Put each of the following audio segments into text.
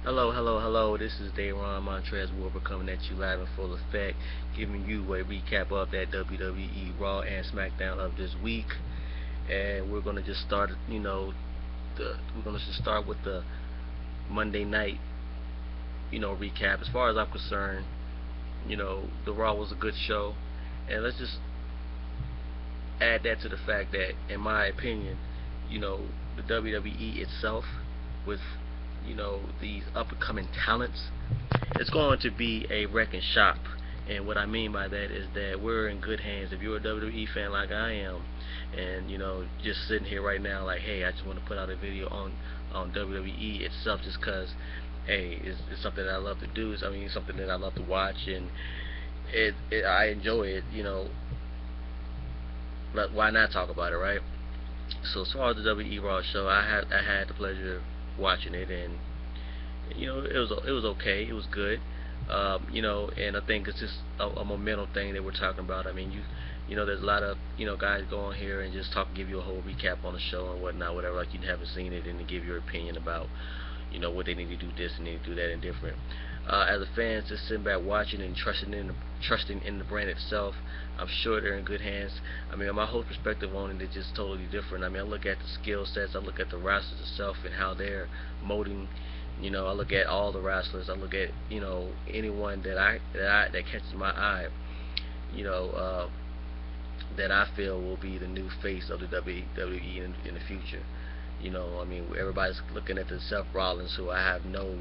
Hello, hello, hello. This is Dayron Montrez Wilbur coming at you live in full effect, giving you a recap of that WWE Raw and SmackDown of this week. And we're gonna just start, we're gonna just start with the Monday night, recap. As far as I'm concerned, the Raw was a good show, and let's just add that to the fact that, in my opinion, you know, the WWE itself, with these up and coming talents, it's going to be a wrecking shop. And what I mean by that is that we're in good hands. If you're a WWE fan like I am, and just sitting here right now, like, hey, I just want to put out a video on WWE itself, just cause, hey, it's something that I love to do. It's something that I love to watch, and I enjoy it. But why not talk about it, right? So as far as the WWE Raw show, I had the pleasure of watching it, and it was okay. It was good. And I think it's just a momentum thing that we're talking about. I mean, there's a lot of guys go on here and just give you a whole recap on the show and whatnot, whatever, like you haven't seen it, and to give your opinion about what they need to do this and need to do that and different. As a fan, just sitting back watching and trusting in the brand itself, I'm sure they're in good hands. I mean, my whole perspective on it is just totally different. I mean, I look at the skill sets, I look at the wrestlers itself and how they're molding. I look at all the wrestlers. I look at anyone that catches my eye. You know, uh, that I feel will be the new face of the WWE in the future. I mean, everybody's looking at the Seth Rollins, who I have no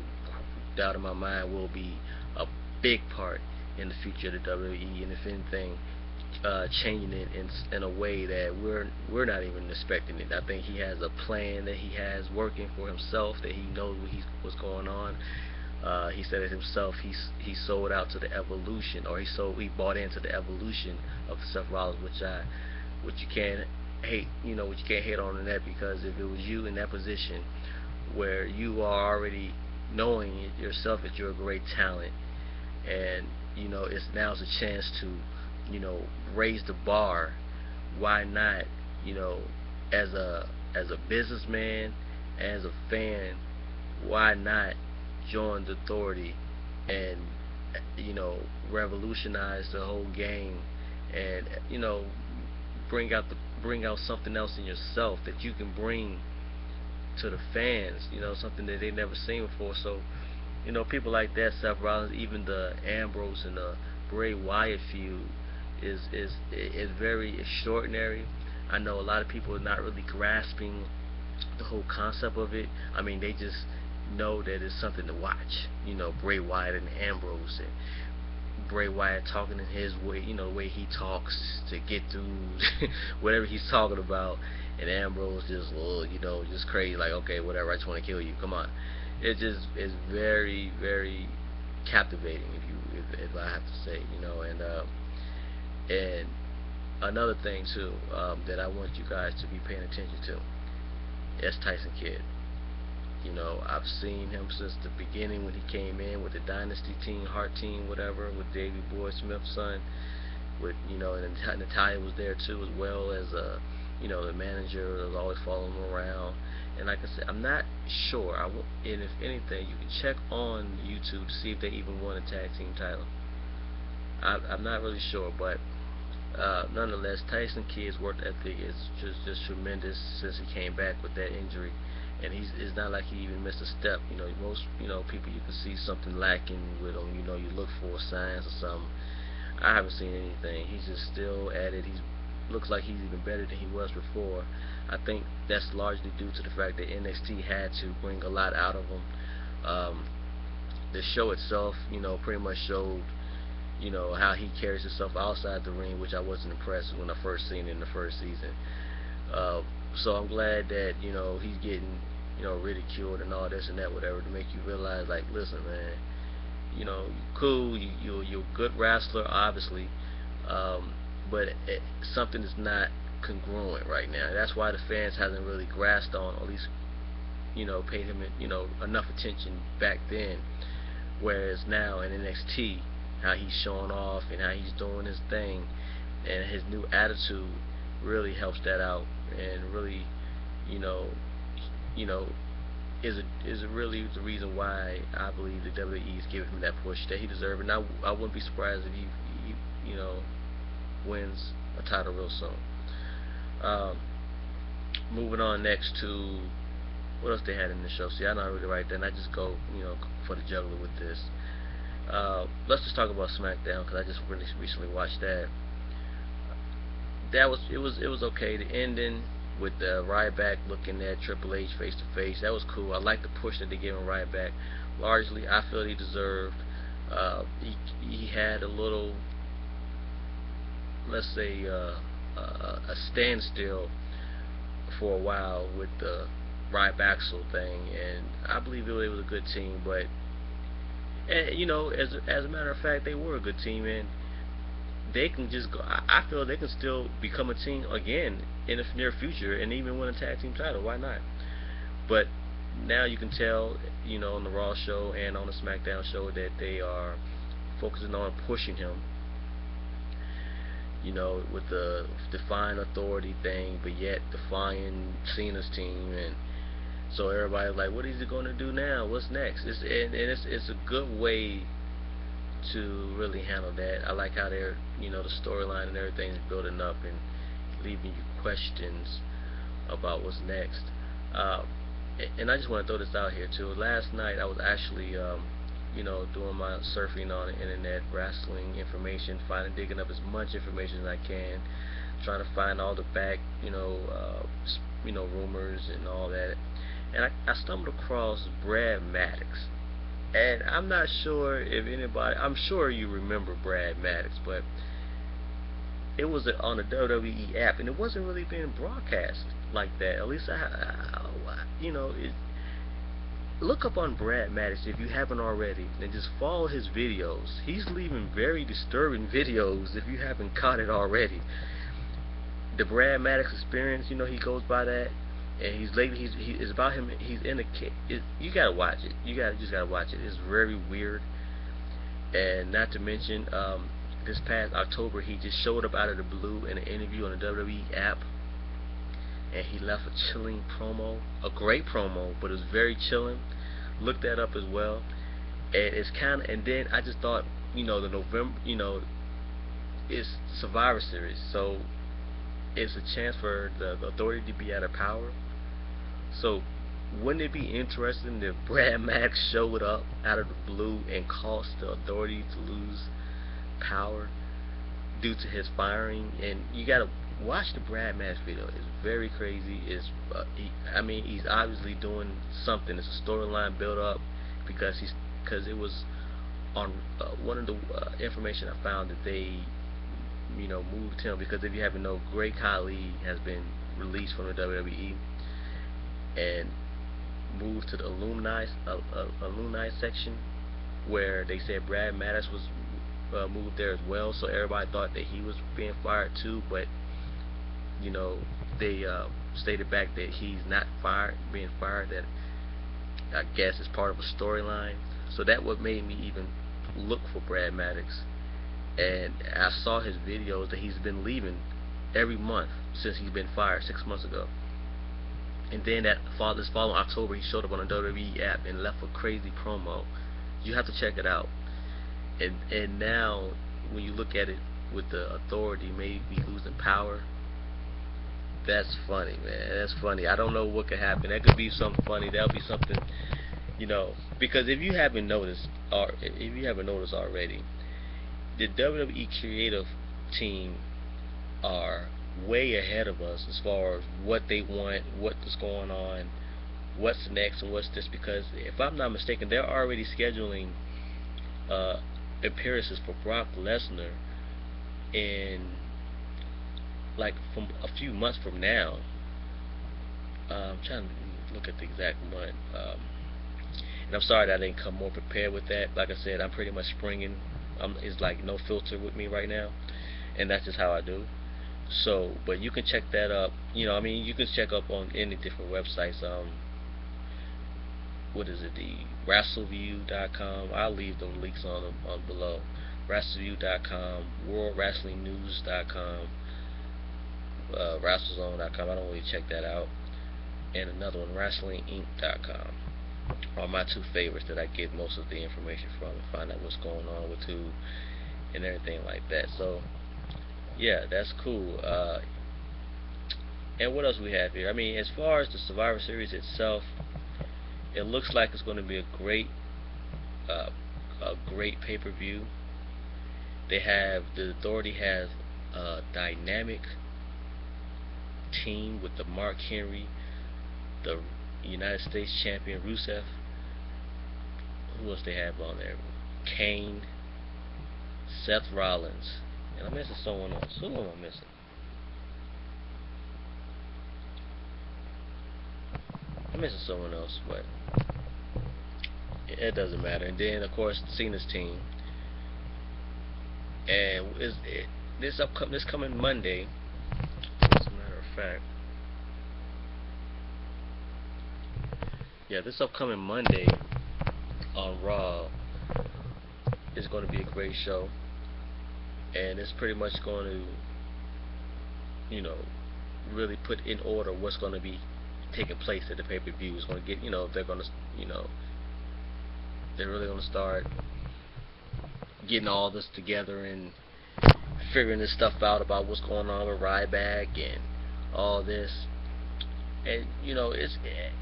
doubt in my mind will be a big part in the future of the WWE, and if anything, changing it in a way that we're not even expecting it. I think he has a plan that he has working for himself, that he knows what's going on. He said it himself. He sold out to the evolution, or he bought into the evolution of Seth Rollins, which you can't hate. Which you can't hate on that, because if it was you in that position where you are already knowing it yourself that you're a great talent, and now's a chance to raise the bar. Why not? As a businessman, as a fan, why not join the authority and revolutionize the whole game, and bring out something else in yourself that you can bring to the fans, something that they never seen before. So, people like that, Seth Rollins, even the Ambrose and the Bray Wyatt feud is very extraordinary. I know a lot of people are not really grasping the whole concept of it. I mean, they just know that it's something to watch. Bray Wyatt and Ambrose, and Bray Wyatt talking in his way, the way he talks to get through whatever he's talking about, and Ambrose just, just crazy, like, okay, whatever, I just want to kill you. Come on. It just is very, very captivating, if I have to say, and another thing too, that I want you guys to be paying attention to, is Tyson Kidd. I've seen him since the beginning when he came in with the Dynasty team, Heart team, whatever, with Davey Boy Smith's son, and Natalia was there too, as well as the manager was always following him around. And like I said, I'm not sure. And if anything, you can check on YouTube to see if they even won a tag team title. I'm not really sure, but nonetheless, Tyson Kidd's work ethic is just tremendous since he came back with that injury, and it's not like he even missed a step. Most people, you can see something lacking with him. You look for signs or something. I haven't seen anything. He's just still at it. He looks like he's even better than he was before. I think that's largely due to the fact that NXT had to bring a lot out of him. The show itself, pretty much showed how he carries himself outside the ring, which I wasn't impressed when I first seen it in the first season. So I'm glad that he's getting ridiculed and all this and that, whatever, to make you realize, like, listen, man, you're cool, you're a good wrestler, obviously, but something is not congruent right now. That's why the fans hasn't really grasped on, or at least paid him enough attention back then, whereas now in NXT, how he's showing off and how he's doing his thing, and his new attitude really helps that out, and really you know you know is really the reason why I believe the WWE is giving him that push that he deserves. And I wouldn't be surprised if he wins a title real soon. Um, Moving on next to what else they had in the show. See, I don't really write that. I just go for the juggler with this. Let's just talk about SmackDown because I just really recently watched that. It was okay. The ending with Ryback looking at Triple H face to face, that was cool. I like the push that they gave him Ryback. Largely, I feel he deserved. He had a little, let's say, a standstill for a while with the Ryback thing, and I believe it was a good team. But as a matter of fact, they were a good team, and they can just go. I feel they can still become a team again in the near future, and even win a tag team title. Why not? But now you can tell, on the Raw show and on the SmackDown show that they are focusing on pushing him. With the defying authority thing, but yet defying Cena's team, and so everybody's like, "What is he going to do now? What's next?" It's a good way to really handle that. I like how they're, the storyline and everything is building up and leaving you questions about what's next. And I just want to throw this out here too. Last night I was actually, doing my surfing on the internet, wrestling information, digging up as much information as I can, trying to find all the back, rumors and all that. And I stumbled across Brad Maddox. And I'm not sure if anybody, I'm sure you remember Brad Maddox, but it was on the WWE app, and it wasn't really being broadcast like that. At least look up on Brad Maddox if you haven't already, and just follow his videos. He's leaving very disturbing videos if you haven't caught it already. The Brad Maddox Experience, he goes by that, and it's about him. He's in a kid. You gotta watch it. Just gotta watch it. It's very weird, and not to mention, this past October he just showed up out of the blue in an interview on the WWE app, and he left a chilling promo, a great promo, but it was very chilling. Look that up as well. And it's kind of, and then I just thought, the November, it's Survivor Series, so it's a chance for the authority to be out of power. So wouldn't it be interesting if Brad Maddox showed up out of the blue and caused the authority to lose power due to his firing? And you gotta watch the Brad Maddox video. It's very crazy. He's obviously doing something. It's a storyline built up because it was on one of the information I found that they moved him, because if you haven't know, Great Khali has been released from the WWE and moved to the alumni section, where they said Brad Maddox was moved there as well. So everybody thought that he was being fired too, but they stated back that he's not being fired. That I guess is part of a storyline. So that what made me even look for Brad Maddox, and I saw his videos that he's been leaving every month since he's been fired 6 months ago. And then this following October, he showed up on the WWE app and left a crazy promo. You have to check it out. And now, when you look at it with the authority maybe losing power, that's funny, man. That's funny. I don't know what could happen. That could be something funny. That'll be something, because if you haven't noticed, already, the WWE creative team are way ahead of us as far as what they want, what's going on, what's next, and what's this. Because if I'm not mistaken, they're already scheduling appearances for Brock Lesnar in from a few months from now. I'm trying to look at the exact month. And I'm sorry that I didn't come more prepared with that. Like I said, I'm pretty much springing. It's like no filter with me right now, and that's just how I do. So, but you can check that up. You can check up on any different websites. What is it? The WrestleView.com. I'll leave the links on below. WrestleView.com, WorldWrestlingNews.com, WrestleZone.com. I don't really check that out. and another one, WrestlingInc.com, are my two favorites that I get most of the information from and find out what's going on with who and everything like that. So yeah, that's cool. And what else we have here? I mean, as far as the Survivor Series itself, it looks like it's going to be uh, a great pay-per-view. The Authority has a dynamic team with the Mark Henry, the United States champion Rusev. Who else they have on there? Kane, Seth Rollins, and I'm missing someone else. Who am I missing? I'm missing someone else, but it doesn't matter. And then of course Cena's team, and this coming Monday. As a matter of fact, yeah, this upcoming Monday on Raw is going to be a great show, and it's pretty much going to, really put in order what's going to be taking place at the pay-per-view. It's going to get, they're really going to start getting all this together and figuring this stuff out about what's going on with Ryback and all this. And it's,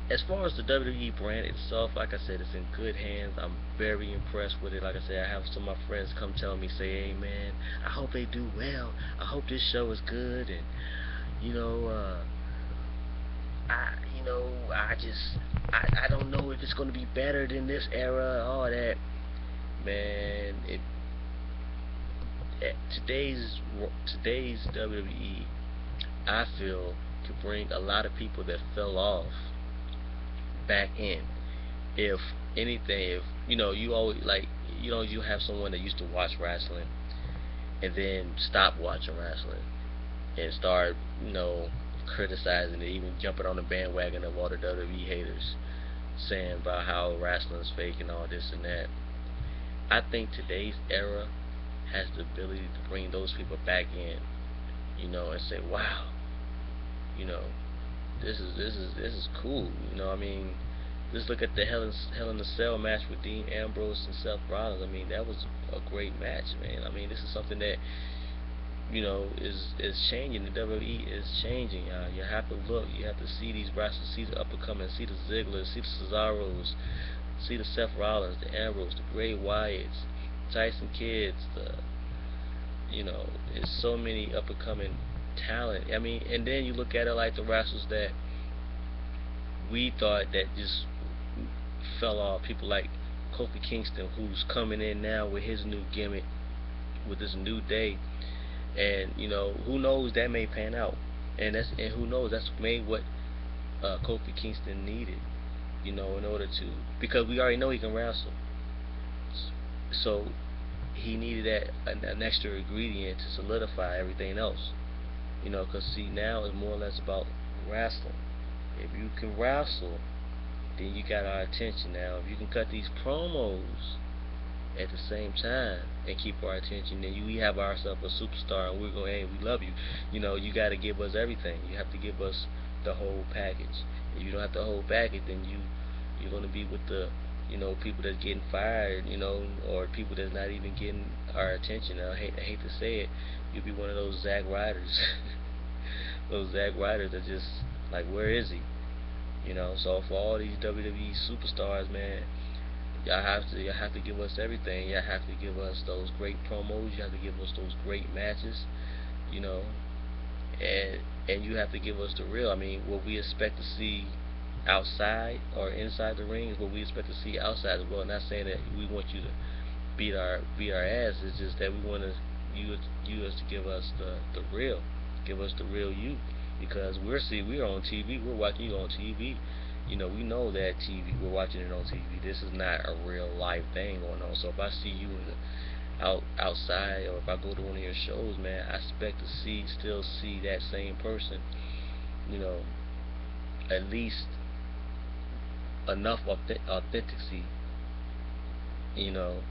as far as the WWE brand itself, like I said, it's in good hands. I'm very impressed with it. Like I said, I have some of my friends come tell me, say, "Hey man, I hope they do well. I hope this show is good." And I don't know if it's going to be better than this era. All that, man. Today's WWE, I feel, could bring a lot of people that fell off back in. If anything, if you always you have someone that used to watch wrestling and then stop watching wrestling and start criticizing it, even jumping on the bandwagon of all the WWE haters, saying about how wrestling is fake and all this and that. I think today's era has the ability to bring those people back in, and say, wow, this is cool. I mean, just look at the Hell in a Cell match with Dean Ambrose and Seth Rollins. I mean, that was a great match, man. I mean, this is something that is changing. The WWE is changing. You have to look. You have to see these wrestlers, see the up and coming, see the Ziggler, see the Cesaros, see the Seth Rollins, the Ambrose, the Bray Wyatts, Tyson Kids. It's so many up and coming talent. I mean, and then you look at it like the wrestlers that we thought that just fell off. People like Kofi Kingston, who's coming in now with his new gimmick, with this new day, and who knows, that may pan out, and who knows, that's made what Kofi Kingston needed, in order to, because we already know he can wrestle, so he needed an extra ingredient to solidify everything else, because see, now it's more or less about wrestling. If you can wrestle, then you got our attention. Now if you can cut these promos at the same time and keep our attention, then we have ourselves a superstar, and we're going, hey, we love you. You got to give us everything. You have to give us the whole package. If you don't have the whole package, then you're going to be with the people that's getting fired, or people that's not even getting our attention. I hate to say it, you'll be one of those Zack Ryders. Those Zack Ryders that just like, where is he? So for all these WWE superstars, man, y'all have to give us everything. Y'all have to give us those great promos. You have to give us those great matches, and you have to give us the real. I mean, what we expect to see outside or inside the ring is what we expect to see outside as well. Not saying that we want you to beat our ass. It's just that we want you to give us the real. Give us the real you, because we're on TV. We're watching you on TV. We know that TV. We're watching it on TV. This is not a real life thing going on. So if I see you outside, or if I go to one of your shows, man, I expect to still see that same person. At least enough authenticity. To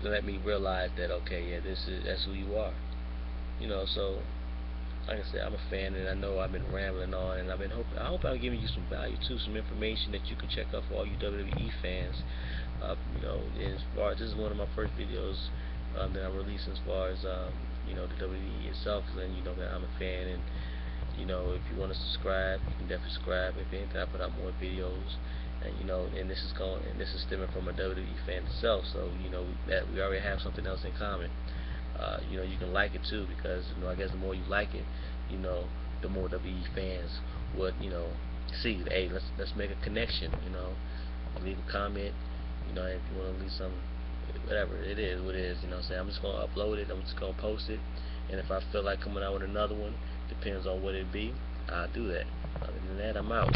let me realize that, okay, yeah, that's who you are. So like I said, I'm a fan, and I know I've been rambling on, and I hope I'm giving you some value too, some information that you can check out for all you WWE fans. As far as this is one of my first videos that I'm releasing as far as the WWE itself, and that I'm a fan, and if you want to subscribe, you can definitely subscribe. If anything, I put out more videos, and this is stemming from a WWE fan itself, so that we already have something else in common. You can like it too, because I guess the more you like it, you know, the more WWE fans would see. Hey, let's make a connection. Leave a comment. If you want to leave some, whatever it is, what it is. What I'm saying, I'm just gonna upload it. I'm just gonna post it, and if I feel like coming out with another one, depends on what it be, I'll do that. Other than that, I'm out.